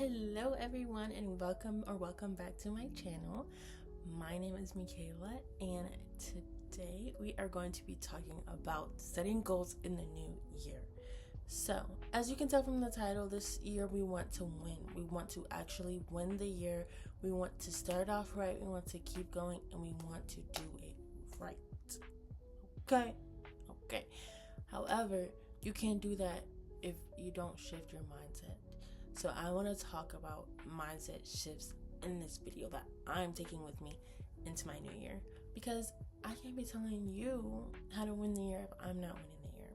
Hello everyone and welcome back to my channel. My name is Michaela and today we are going to be talking about setting goals in the new year. So, as you can tell from the title, this year we want to win. We want to actually win the year. We want to start off right, we want to keep going, and we want to do it right. Okay. However, you can't do that if you don't shift your mindset. So I want to talk about mindset shifts in this video that I'm taking with me into my new year, because I can't be telling you how to win the year if I'm not winning the year.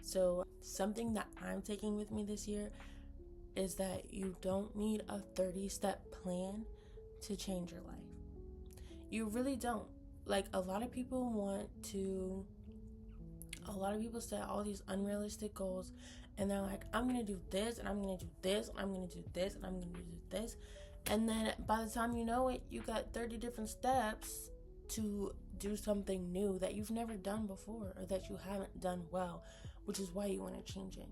So something that I'm taking with me this year is that you don't need a 30-step plan to change your life. You really don't. Like, a lot of people set all these unrealistic goals, and they're like, I'm gonna do this, and I'm gonna do this, and I'm gonna do this, and I'm gonna do this, and then by the time you know it, you got 30 different steps to do something new that you've never done before, or that you haven't done well, which is why you want to change it.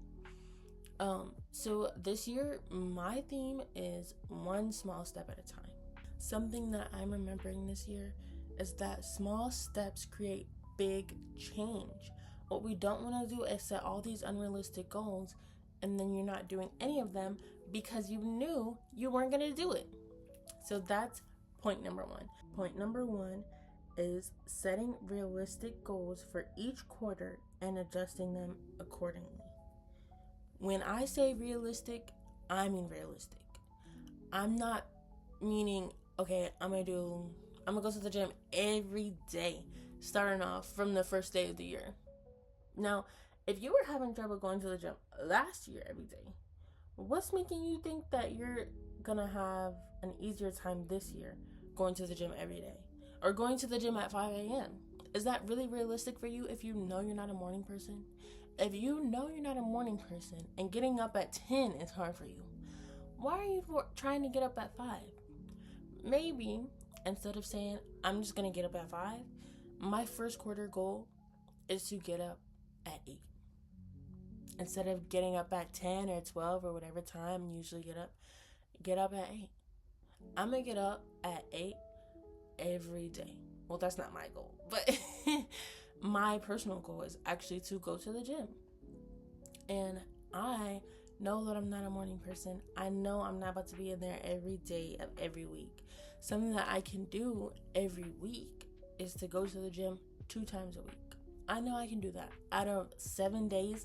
So this year, my theme is one small step at a time. Something that I'm remembering this year is that small steps create big change. What we don't want to do is set all these unrealistic goals and then you're not doing any of them because you knew you weren't going to do it. So that's point number one. Point number one is setting realistic goals for each quarter and adjusting them accordingly. When I say realistic, I mean realistic. I'm not meaning, okay, I'm gonna go to the gym every day, starting off from the first day of the year. Now, if you were having trouble going to the gym last year every day, what's making you think that you're gonna have an easier time this year going to the gym every day? Or going to the gym at 5 a.m.? Is that really realistic for you if you know you're not a morning person? If you know you're not a morning person and getting up at 10 is hard for you, why are you trying to get up at 5? Maybe instead of saying, I'm just gonna get up at 5, my first quarter goal is to get up at 8. Instead of getting up at 10 or 12 or whatever time you usually get up at 8. I'm gonna get up at 8 every day. Well, that's not my goal, but my personal goal is actually to go to the gym. And I know that I'm not a morning person. I know I'm not about to be in there every day of every week. Something that I can do every week is to go to the gym 2 times a week. I know I can do that. Out of 7 days,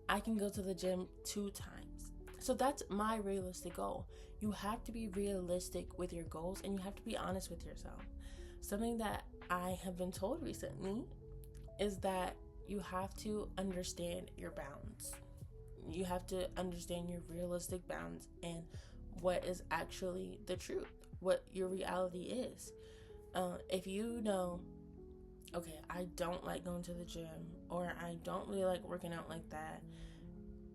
I can go to the gym 2 times. So that's my realistic goal. You have to be realistic with your goals, and you have to be honest with yourself. Something that I have been told recently is that you have to understand your bounds. You have to understand your realistic bounds and what is actually the truth, what your reality is. If you know, okay, I don't like going to the gym, or I don't really like working out like that,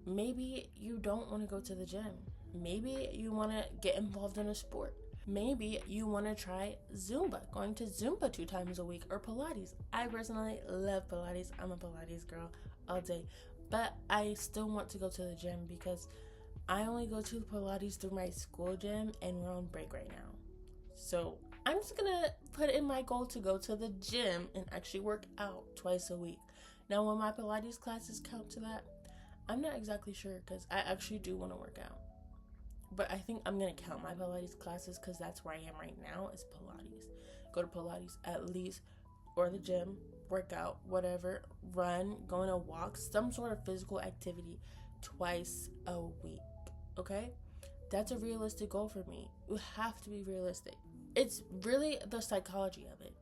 maybe you don't want to go to the gym. Maybe you want to get involved in a sport. Maybe you want to try Zumba, going to Zumba 2 times a week, or Pilates. I personally love Pilates. I'm a Pilates girl all day. But I still want to go to the gym because I only go to Pilates through my school gym, and we're on break right now. So I'm just going to put in my goal to go to the gym and actually work out twice a week. Now, will my Pilates classes count to that? I'm not exactly sure, because I actually do want to work out. But I think I'm going to count my Pilates classes because that's where I am right now, is Pilates. Go to Pilates at least, or the gym, work out, whatever, run, go on a walk, some sort of physical activity twice a week, okay? That's a realistic goal for me. You have to be realistic. It's really the psychology of it.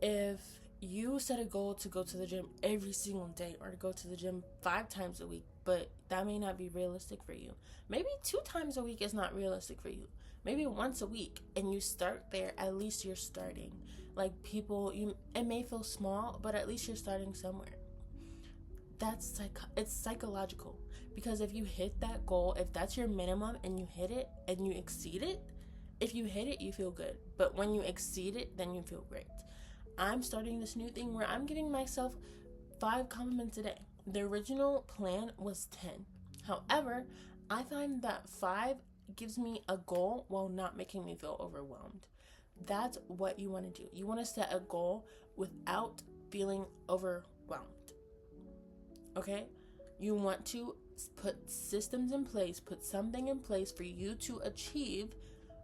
If you set a goal to go to the gym every single day, or to go to the gym 5 times a week, but that may not be realistic for you. Maybe 2 times a week is not realistic for you. Maybe once a week, and you start there. At least you're starting. Like, it may feel small, but at least you're starting somewhere. It's psychological, because if you hit that goal, if that's your minimum and you hit it and you exceed it, if you hit it, you feel good. But when you exceed it, then you feel great. I'm starting this new thing where I'm giving myself 5 compliments a day. The original plan was 10. However, I find that 5 gives me a goal while not making me feel overwhelmed. That's what you want to do. You want to set a goal without feeling overwhelmed. Okay? You want to put systems in place, put something in place for you to achieve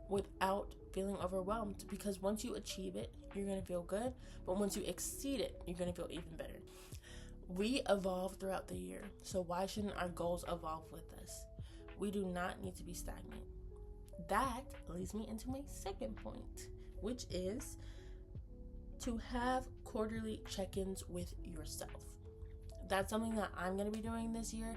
without feeling overwhelmed, because once you achieve it, you're going to feel good, but once you exceed it, you're going to feel even better. We evolve throughout the year, so why shouldn't our goals evolve with us? We do not need to be stagnant. That leads me into my second point, which is to have quarterly check-ins with yourself. That's something that I'm going to be doing this year,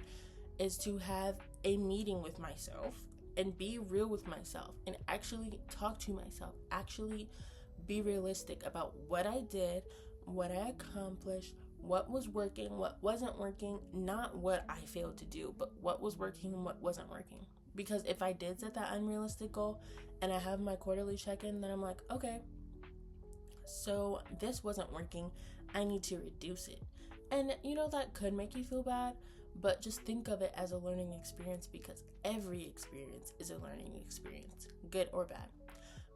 is to have a meeting with myself and be real with myself and actually talk to myself, actually be realistic about what I did, what I accomplished, what was working, what wasn't working, not what I failed to do, but what was working and what wasn't working. Because if I did set that unrealistic goal and I have my quarterly check-in, then I'm like, okay, so this wasn't working, I need to reduce it. And that could make you feel bad, but just think of it as a learning experience, because every experience is a learning experience, good or bad.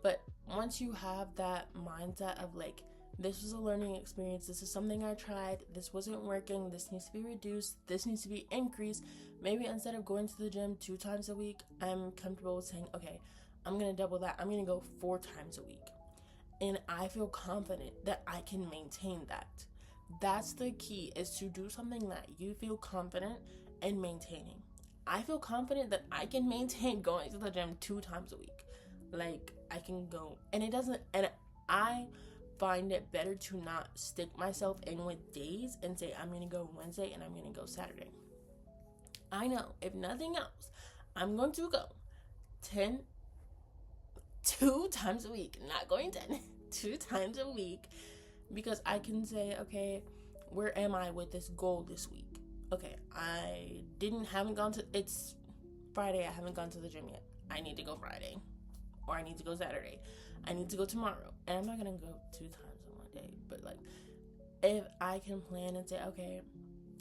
But once you have that mindset of like, this was a learning experience, this is something I tried, this wasn't working, this needs to be reduced, this needs to be increased. Maybe instead of going to the gym 2 times a week, I'm comfortable with saying, okay, I'm going to double that. I'm going to go 4 times a week. And I feel confident that I can maintain that. That's the key, is to do something that you feel confident in maintaining. I feel confident that I can maintain going to the gym 2 times a week. Like, I can go, and I find it better to not stick myself in with days and say, I'm going to go Wednesday and I'm going to go Saturday. I know, if nothing else, I'm going to go 2 times a week, not going 10, 2 times a week, because I can say, okay, where am I with this goal this week? Okay, it's Friday, I haven't gone to the gym yet. I need to go Friday, or I need to go Saturday. I need to go tomorrow. And I'm not going to go 2 times in one day, but like, if I can plan and say, okay,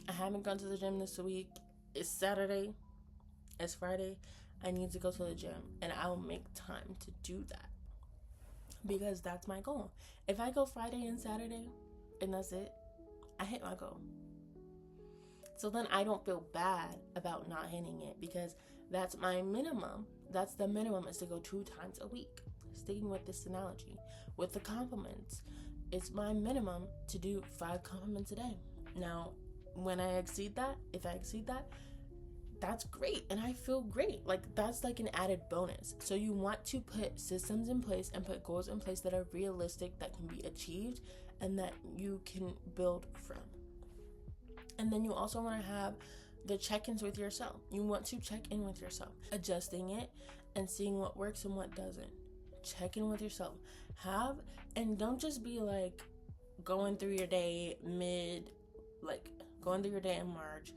I haven't gone to the gym this week, it's Saturday, it's Friday, I need to go to the gym, and I'll make time to do that, because that's my goal. If I go Friday and Saturday and that's it, I hit my goal. So then I don't feel bad about not hitting it, because that's my minimum. That's the minimum, is to go 2 times a week. Sticking with this analogy, with the compliments, it's my minimum to do 5 compliments a day. Now, when I exceed that, if I exceed that, that's great, and I feel great. Like, that's like an added bonus. So you want to put systems in place and put goals in place that are realistic, that can be achieved, and that you can build from. And then you also want to have the check-ins with yourself. You want to check in with yourself, adjusting it and seeing what works and what doesn't. Check in with yourself. And don't just be like going through your day going through your day in March,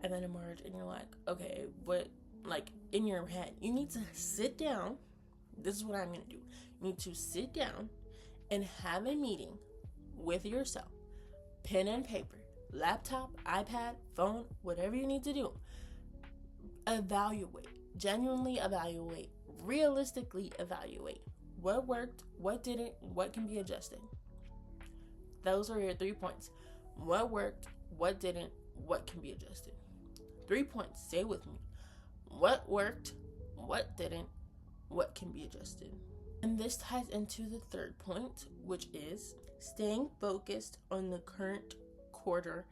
and then in March, and you're like, okay, what, like, in your head, you need to sit down. This is what I'm going to do. You need to sit down and have a meeting with yourself. Pen and paper, laptop, iPad, phone, whatever you need to do. Evaluate. Genuinely evaluate. Realistically evaluate. What worked, what didn't, what can be adjusted. Those are your 3 points. What worked, what didn't, what can be adjusted. 3 points. Say with me. What worked, what didn't, what can be adjusted. And this ties into the 3rd point, which is staying focused on the current quarter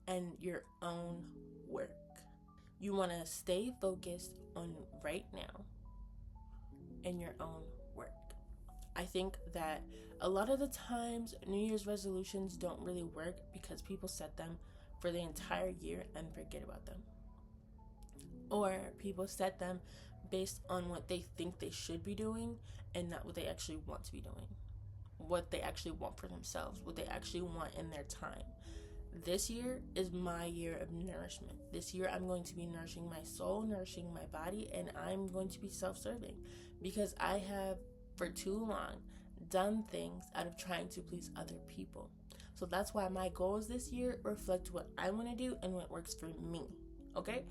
and your own work. You want to stay focused on right now and your own work. I think that a lot of the times New Year's resolutions don't really work, because people set them for the entire year and forget about them. Or people set them based on what they think they should be doing and not what they actually want to be doing. What they actually want for themselves, what they actually want in their time. This year is my year of nourishment. This year I'm going to be nourishing my soul, nourishing my body, and I'm going to be self-serving, because I have for too long done things out of trying to please other people. So that's why my goals this year reflect what I want to do and what works for me. Okay?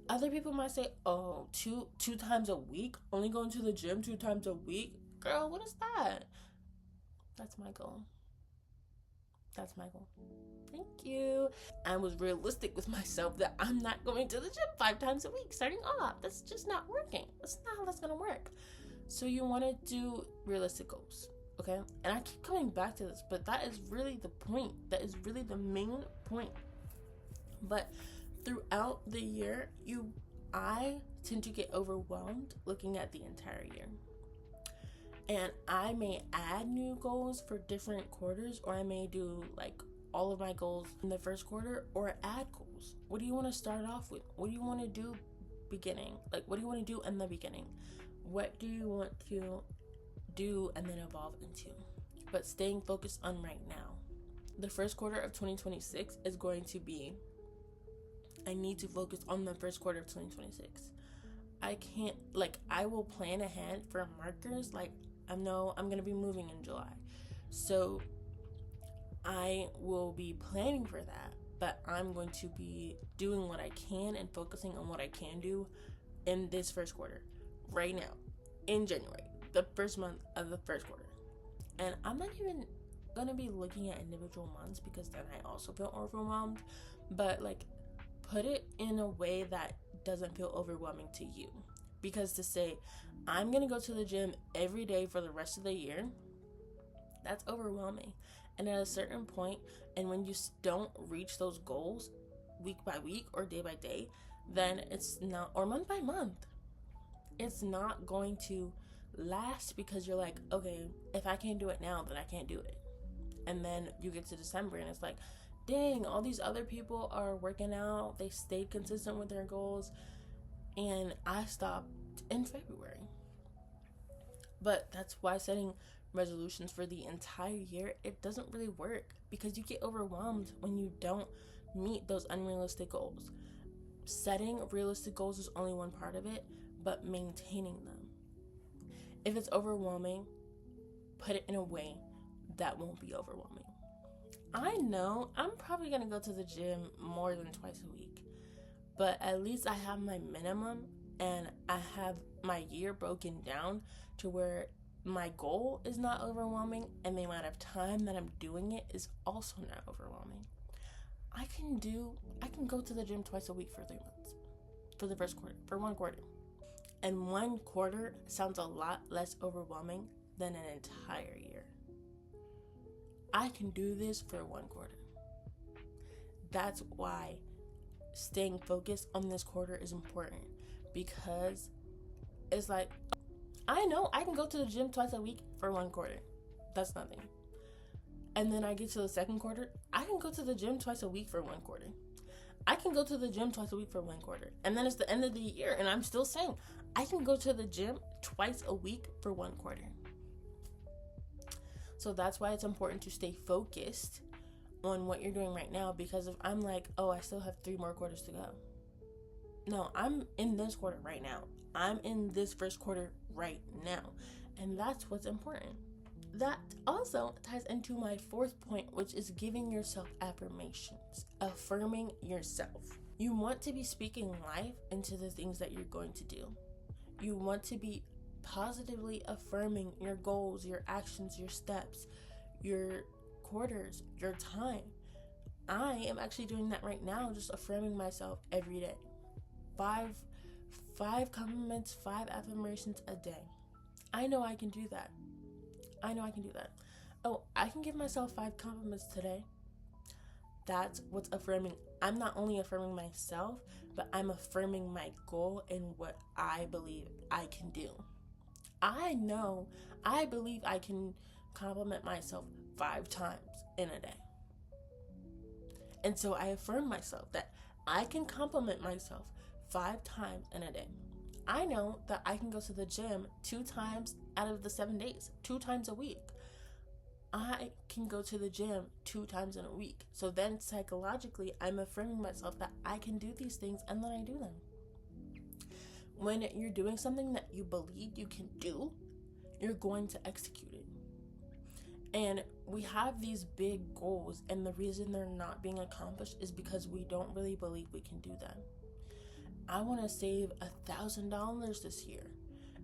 Other people might say, oh, two times a week, only going to the gym 2 times a week. Girl, what is that? That's my goal. That's my goal. Thank you. I was realistic with myself that I'm not going to the gym 5 times a week starting off. That's just not working. That's not how that's gonna work. So you want to do realistic goals, okay? And I keep coming back to this, but that is really the point. That is really the main point. But throughout the year, I tend to get overwhelmed looking at the entire year. And I may add new goals for different quarters, or I may do like all of my goals in the first quarter, or add goals. What do you want to start off with? What do you want to do beginning? Like, what do you want to do in the beginning? What do you want to do and then evolve into? But staying focused on right now. The first quarter of 2026 is going to be, I need to focus on the first quarter of 2026. I can't, like, I will plan ahead for markers. Like, I know I'm going to be moving in July. So I will be planning for that, but I'm going to be doing what I can and focusing on what I can do in this first quarter, right now, in January, the first month of the first quarter. And I'm not even going to be looking at individual months because then I also feel overwhelmed, but like, put it in a way that doesn't feel overwhelming to you. Because to say, I'm going to go to the gym every day for the rest of the year, that's overwhelming. And at a certain point, and when you don't reach those goals week by week or day by day, then it's not, or month by month, it's not going to last, because you're like, okay, if I can't do it now, then I can't do it. And then you get to December and it's like, dang, all these other people are working out, they stayed consistent with their goals, and I stopped in February. But that's why setting resolutions for the entire year, it doesn't really work, because you get overwhelmed when you don't meet those unrealistic goals. Setting realistic goals is only one part of it, but maintaining them. If it's overwhelming, put it in a way that won't be overwhelming. I know I'm probably going to go to the gym more than twice a week, but at least I have my minimum, and I have my year broken down to where my goal is not overwhelming, and the amount of time that I'm doing it is also not overwhelming. I can go to the gym twice a week for 3 months, for the first quarter, for 1 quarter. And 1 quarter sounds a lot less overwhelming than an entire year. I can do this for 1 quarter. That's why staying focused on this quarter is important, because it's like, I know I can go to the gym twice a week for 1 quarter. That's nothing. And then I get to the second quarter, I can go to the gym twice a week for 1 quarter. I can go to the gym twice a week for 1 quarter. And then it's the end of the year, and I'm still saying, I can go to the gym twice a week for 1 quarter. So that's why it's important to stay focused on what you're doing right now, because if I'm like, oh, I still have 3 more quarters to go. No, I'm in this quarter right now. I'm in this first quarter right now. And that's what's important. That also ties into my 4th point, which is giving yourself affirmations, affirming yourself. You want to be speaking life into the things that you're going to do. You want to be positively affirming your goals, your actions, your steps, your quarters, your time. I am actually doing that right now, just affirming myself every day. Five compliments, 5 affirmations a day. I know I can do that. Oh, I can give myself 5 compliments today. That's what's affirming. I'm not only affirming myself, but I'm affirming my goal and what I believe I can do. I believe I can compliment myself 5 times in a day. And so I affirm myself that I can compliment myself 5 times in a day. I know that I can go to the gym 2 times out of the 7 days, 2 times a week. I can go to the gym 2 times in a week. So then psychologically, I'm affirming myself that I can do these things, and then I do them. When you're doing something that you believe you can do, you're going to execute it. And we have these big goals, and the reason they're not being accomplished is because we don't really believe we can do them. I want to save $1,000 this year.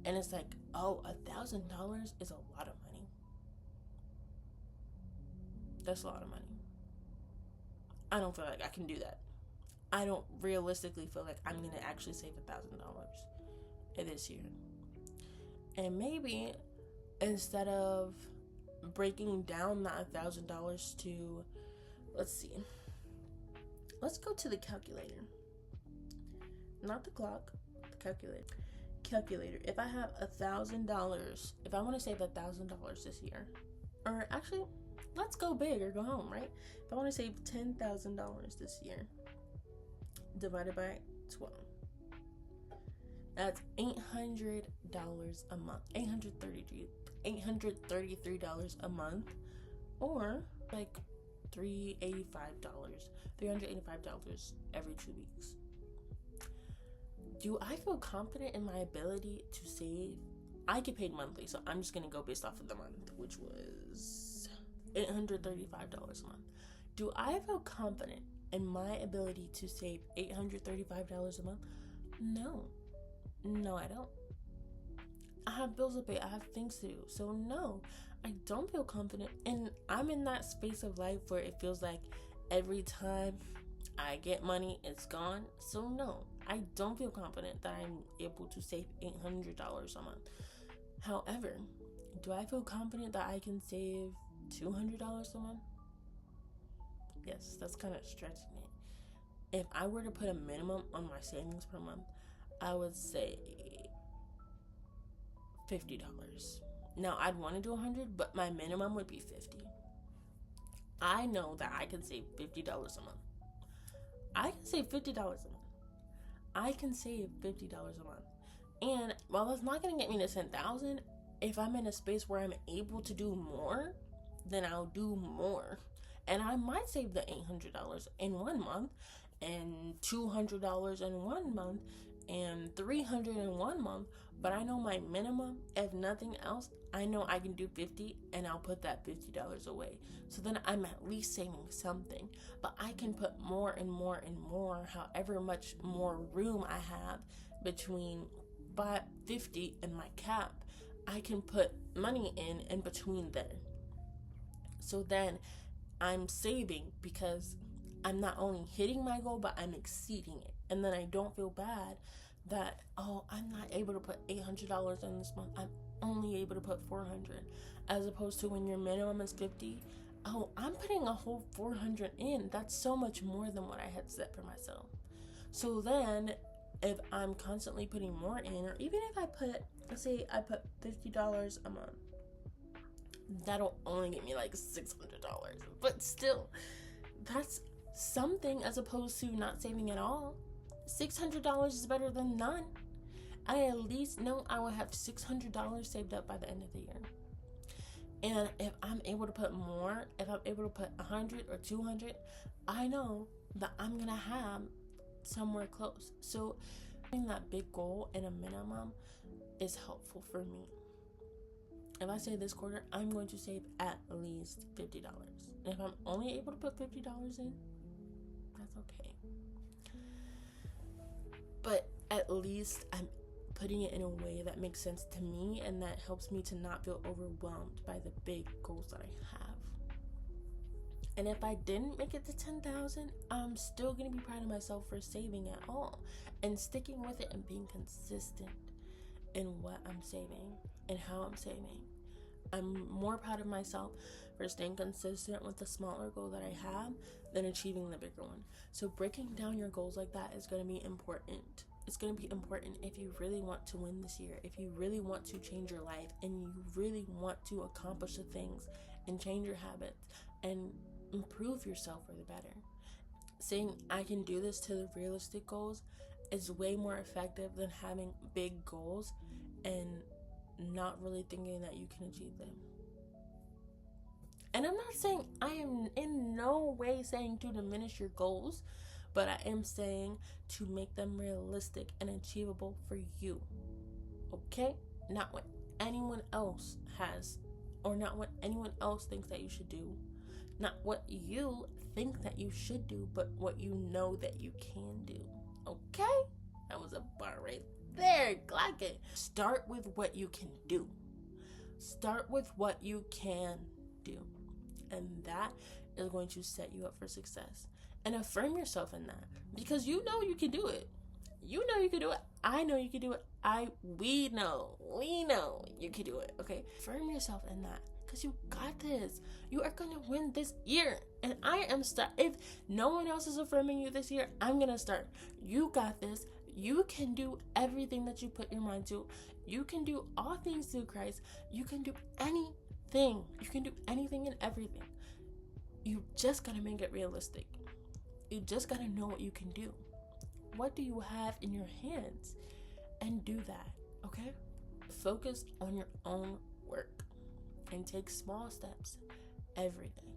And it's like, oh, $1,000 is a lot of money. That's a lot of money. I don't feel like I can do that. I don't realistically feel like I'm going to actually save $1,000 this year. And maybe instead of breaking down that $1,000 to, let's see, let's go to the calculator. Not the clock, the calculator. If I have $1,000, if I want to save $1,000 this year, or actually, let's go big or go home, right? If I want to save $10,000 this year, divided by 12, that's $800 a month. $833 a month, or like $385 every 2 weeks. Do I feel confident in my ability to save? I get paid monthly, so I'm just gonna go based off of the month, which was $835 a month. Do I feel confident in my ability to save $835 a month? No, I don't. I have bills to pay. I have things to do. So no, I don't feel confident. And I'm in that space of life where it feels like every time I get money, it's gone. So no, I don't feel confident that I'm able to save $800 a month. However, do I feel confident that I can save $200 a month? Yes, that's kind of stretching it. If I were to put a minimum on my savings per month, I would say $50. Now, I'd want to do $100, but my minimum would be $50. I know that I can save $50 a month. I can save $50 a month. I can save $50 a month. And while that's not going to get me to $10,000, if I'm in a space where I'm able to do more, then I'll do more. And I might save the $800 in 1 month, and $200 in 1 month, and $300 in 1 month. But I know my minimum, if nothing else, I know I can do $50, and I'll put that $50 away. So then I'm at least saving something. But I can put more and more and more, however much more room I have between 50 and my cap. I can put money in between there. So then I'm saving because I'm not only hitting my goal, but I'm exceeding it. And then I don't feel bad that, oh, I'm not able to put $800 in this month. I'm only able to put $400. As opposed to when your minimum is $50, oh, I'm putting a whole $400 in. That's so much more than what I had set for myself. So then if I'm constantly putting more in, or even if I put, let's say I put $50 a month, that'll only get me like $600. But still, that's something as opposed to not saving at all. $600 is better than none. I at least know I will have $600 saved up by the end of the year. And if I'm able to put more, if I'm able to put 100 or 200, I know that I'm gonna have somewhere close. So having that big goal and a minimum is helpful for me. If I say this quarter, I'm going to save at least $50. And if I'm only able to put $50 in, that's okay. But at least I'm putting it in a way that makes sense to me and that helps me to not feel overwhelmed by the big goals that I have. And if I didn't make it to 10,000, I'm still going to be proud of myself for saving at all and sticking with it and being consistent in what I'm saving and how I'm saving. I'm more proud of myself for staying consistent with the smaller goal that I have than achieving the bigger one. So breaking down your goals like that is going to be important. It's going to be important if you really want to win this year, if you really want to change your life, and you really want to accomplish the things and change your habits and improve yourself for the better. Saying I can do this to the realistic goals is way more effective than having big goals and not really thinking that you can achieve them. And I'm not saying, I am in no way saying to diminish your goals, but I am saying to make them realistic and achievable for you. Okay? Not what anyone else has, or not what anyone else thinks that you should do. Not what you think that you should do, but what you know that you can do. Okay? That was a bar right there. Clock it. Start with what you can do. Start with what you can do. And that is going to set you up for success. And affirm yourself in that. Because you know you can do it. You know you can do it. I know you can do it. We know you can do it. Okay? Affirm yourself in that. Because you got this. You are going to win this year. And I am if no one else is affirming you this year, I'm going to start. You got this. You can do everything that you put your mind to. You can do all things through Christ. You can do anything. You can do anything and everything. You just got to make it realistic. You just got to know what you can do. What do you have in your hands? And do that, okay? Focus on your own work and take small steps every day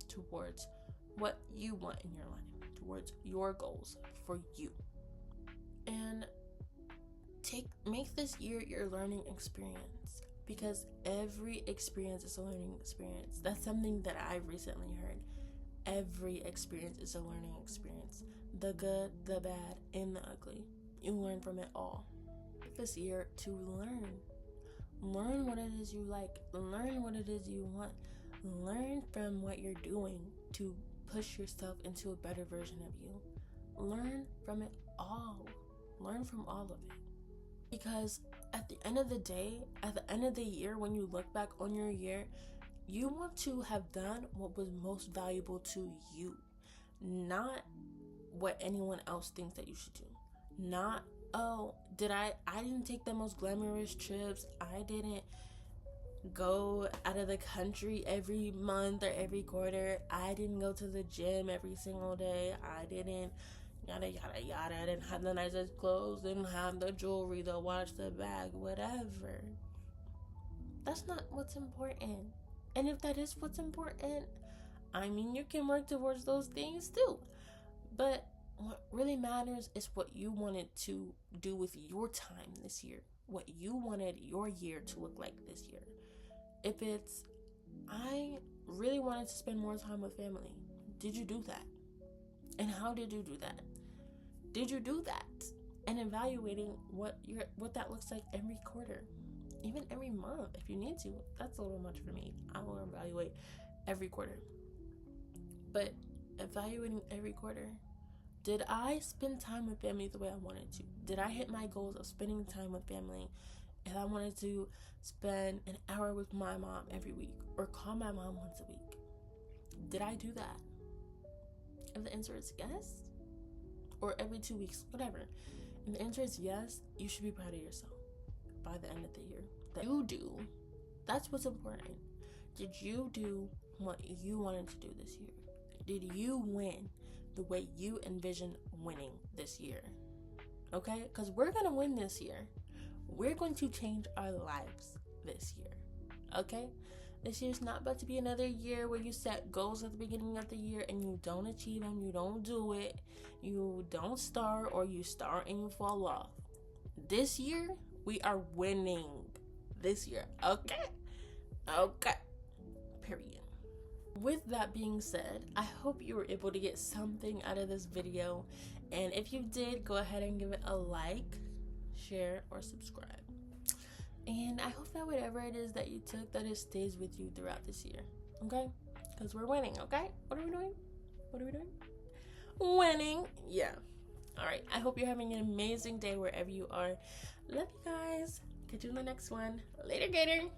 towards what you want in your life, towards your goals for you. And make this year your learning experience, because every experience is a learning experience. That's something that I recently heard. Every experience is a learning experience. The good, the bad, and the ugly. You learn from it all. This year to learn. Learn what it is you like. Learn what it is you want. Learn from what you're doing to push yourself into a better version of you. Learn from it all. Learn from all of it. Because at the end of the day, at the end of the year, when you look back on your year, you want to have done what was most valuable to you. Not what anyone else thinks that you should do. Not, I didn't take the most glamorous trips. I didn't go out of the country every month or every quarter. I didn't go to the gym every single day. I didn't yada yada yada. I didn't have the nicest clothes, didn't have the jewelry, the watch, the bag, whatever. That's not what's important. And if that is what's important, I mean, you can work towards those things too. But what really matters is what you wanted to do with your time this year. What you wanted your year to look like this year. If it's, I really wanted to spend more time with family. Did you do that? And how did you do that? Did you do that? And evaluating what that looks like every quarter. Even every month, if you need to. That's a little much for me. I will evaluate every quarter. But evaluating every quarter. Did I spend time with family the way I wanted to? Did I hit my goals of spending time with family? If I wanted to spend an hour with my mom every week or call my mom once a week, did I do that? If the answer is yes, or every 2 weeks, whatever. If the answer is yes, you should be proud of yourself by the end of the year. That you do, that's what's important. Did you do what you wanted to do this year? Did you win the way you envisioned winning this year? Okay? Because we're going to win this year. We're going to change our lives this year. Okay? This year's not about to be another year where you set goals at the beginning of the year and you don't achieve them, you don't do it, you don't start, or you start and you fall off. This year, we are winning this year. Okay? Okay. Period. With that being said, I hope you were able to get something out of this video. And if you did, go ahead and give it a like, share, or subscribe. And I hope that whatever it is that you took, that it stays with you throughout this year. Okay? Because we're winning, okay? What are we doing? Winning. Yeah. Alright. I hope you're having an amazing day wherever you are. Love you guys. Catch you in the next one. Later, Gator.